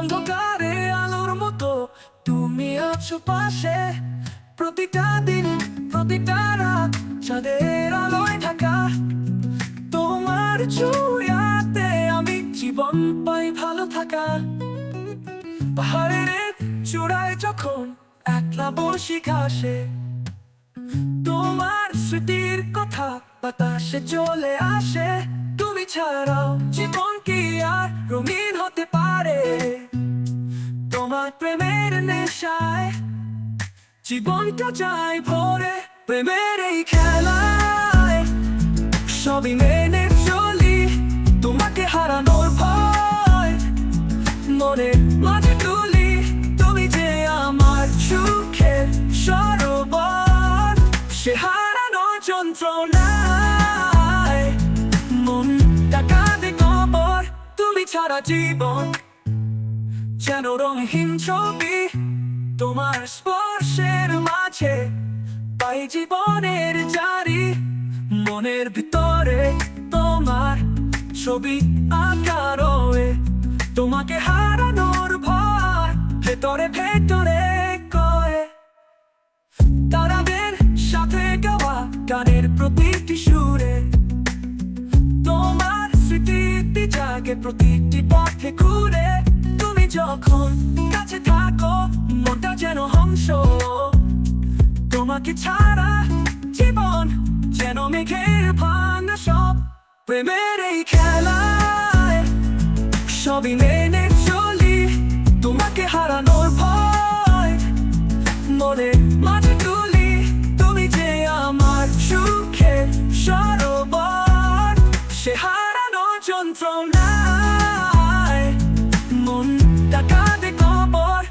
অন্ধকারে আলোর মতো তুমি আছো পাশে। প্রতিটা দিন প্রতিটা রাত চাঁদের আলোয় ঢাকা। তোমার ছোঁয়াতে আমি জীবন পাই ভালো থাকা। পাহাড়ের চূড়ায় যখন একলা বসি ঘাসে, তোমার স্মৃতির কথা বাতাসে চলে আসে। তুমি ছাড়াও জীবন কি আর রঙিন হতে পারে? তোমার প্রেমের নেশায় জীবনটা যায় ভরে। প্রেমের এই খেলায় সবই মেনে চলি, তোমাকে হারানোর ভয় মনের মাঝে তুলি। তুমি যে আমার সুখের সরোবর, সে হারানো যন্ত্রণায় মনটা কাঁদে কবর। তুমি ছাড়া জীবন যেন রঙহীন ছবি, তোমার স্পর্শের মাঝে পাই জীবনের জারি। মনের ভিতরে তোমার ছবি আঁকা রয়ে, তোমাকে হারানোর ভয় ভেতরে ভেতরে কয়ে। তারাদের সাথে গাওয়া গানের প্রতিটি সুরে, তোমার স্মৃতি জাগে প্রতিটি পথে ঘুরে। তুমি যখন কাছে থাকো মনটা যেন হংস, তোমাকে ছাড়া জীবন যেন মেঘের ভাঙা সব। প্রেমের এই খেলায় সবই মেনে চলি, তোমাকে হারানোর ভয় মনে মাঝে তুলি। তুমি যে আমার সুখের সরোবর, সে হারানো যন্ত্রণায় মনটা কাঁদে কবর।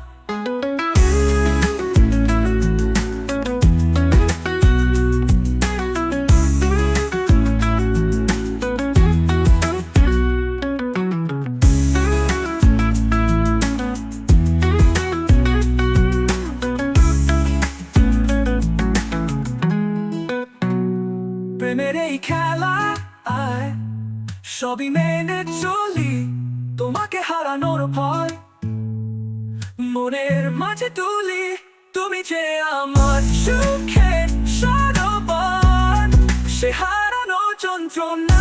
প্রেমের এই খেলা আয় সবই মেনে চলি, তোমাকে হারানোর ভয় মনের মাঝে তুলি। তুমি যে আমার সুখের সরোবর, সে হারানো যন্ত্রণা